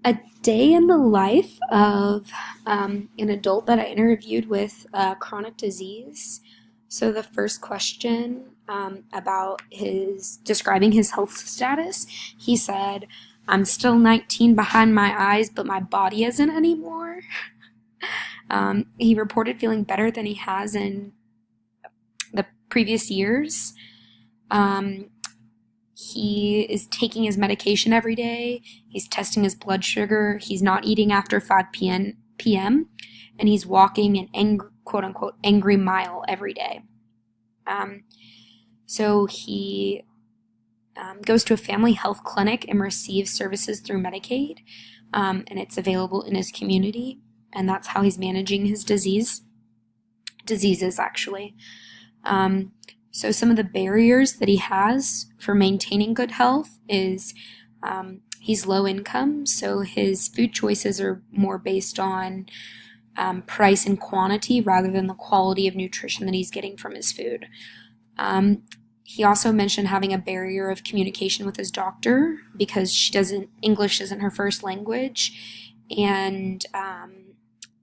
A day in the life of an adult that I interviewed with chronic disease. So the first question about his describing his health status, he said, "I'm still 19 behind my eyes, but my body isn't anymore." He reported feeling better than he has in the previous years. Um, He is taking his medication every day. He's testing his blood sugar. He's not eating after 5 p.m. And he's walking an quote unquote angry mile every day. Um, so he goes to a family health clinic and receives services through Medicaid, and it's available in his community. And that's how he's managing his diseases, actually. Um, so some of the barriers that he has for maintaining good health is he's low income, so his food choices are more based on price and quantity rather than the quality of nutrition that he's getting from his food. He also mentioned having a barrier of communication with his doctor because English isn't her first language, and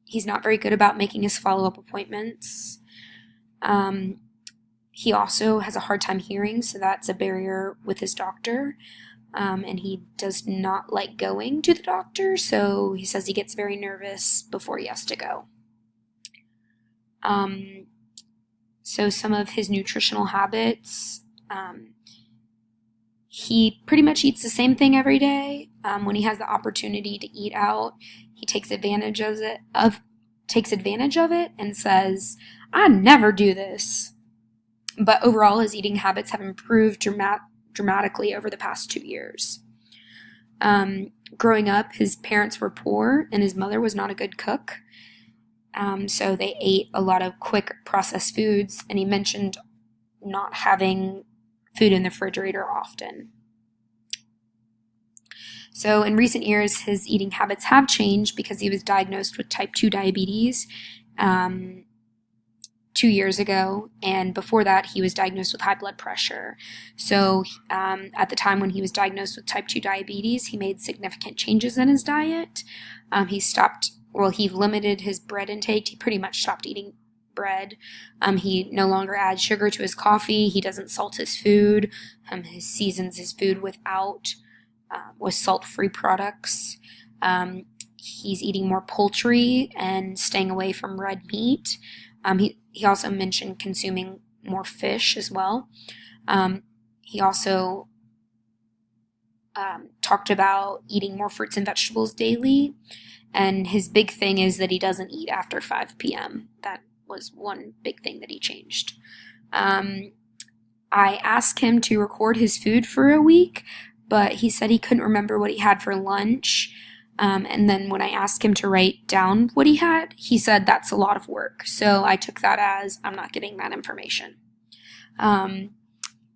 he's not very good about making his follow-up appointments. He also has a hard time hearing, so that's a barrier with his doctor. And he does not like going to the doctor, so he says he gets very nervous before he has to go. So some of his nutritional habits, he pretty much eats the same thing every day. When he has the opportunity to eat out, he takes advantage of it and says, "I never do this." But overall, his eating habits have improved dramatically over the past 2 years. Growing up, his parents were poor, and his mother was not a good cook. So they ate a lot of quick processed foods, and he mentioned not having food in the refrigerator often. So in recent years, his eating habits have changed because he was diagnosed with type 2 diabetes 2 years ago, and before that he was diagnosed with high blood pressure. So at the time when he was diagnosed with type 2 diabetes, he made significant changes in his diet. He limited his bread intake. He pretty much stopped eating bread. He no longer adds sugar to his coffee. He doesn't salt his food. He seasons his food with salt-free products. He's eating more poultry and staying away from red meat. He also mentioned consuming more fish as well. He also talked about eating more fruits and vegetables daily. And his big thing is that he doesn't eat after 5 p.m. That was one big thing that he changed. I asked him to record his food for a week, but he said he couldn't remember what he had for lunch. And then when I asked him to write down what he had, he said that's a lot of work. So I took that as I'm not getting that information.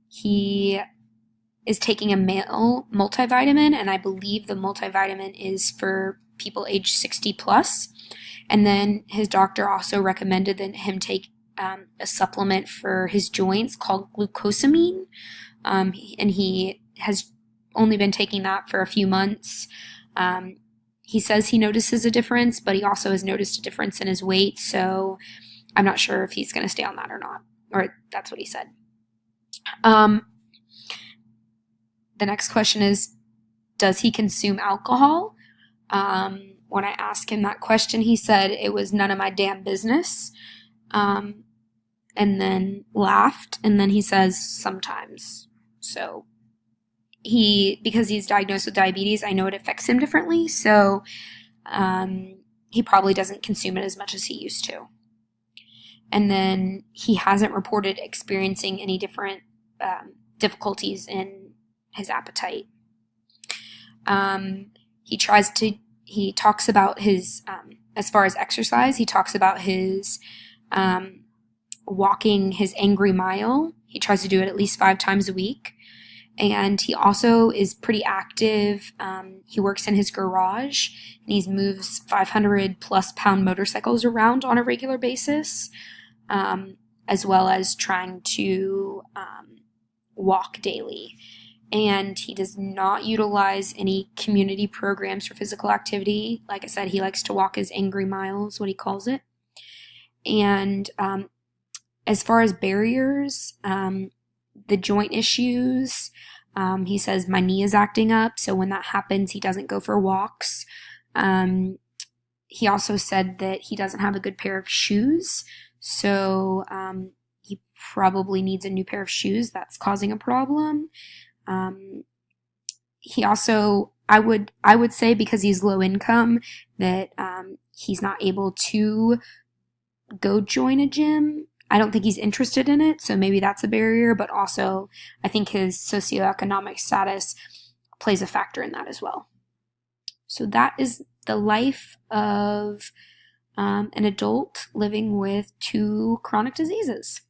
He is taking a male multivitamin, and I believe the multivitamin is for people age 60 plus. And then his doctor also recommended that him take a supplement for his joints called glucosamine. And he has only been taking that for a few months. He says he notices a difference, but he also has noticed a difference in his weight, so I'm not sure if he's going to stay on that or not. Or that's what he said. The next question is, does he consume alcohol? When I asked him that question, he said it was none of my damn business, and then laughed, and then he says sometimes. So because he's diagnosed with diabetes, I know it affects him differently, so he probably doesn't consume it as much as he used to. And then he hasn't reported experiencing any different difficulties in his appetite. He talks about his, as far as exercise, he talks about his walking his angry mile. He tries to do it at least 5 times a week. And he also is pretty active. He works in his garage, and he moves 500 plus pound motorcycles around on a regular basis, as well as trying to walk daily. and he does not utilize any community programs for physical activity. Like I said, he likes to walk his angry miles, what he calls it. And as far as barriers, the joint issues, he says, my knee is acting up, so when that happens, he doesn't go for walks. He also said that he doesn't have a good pair of shoes, so he probably needs a new pair of shoes. That's causing a problem. He also, I would say, because he's low income, that he's not able to go join a gym. I don't think he's interested in it, so maybe that's a barrier, but also I think his socioeconomic status plays a factor in that as well. So that is the life of an adult living with 2 chronic diseases.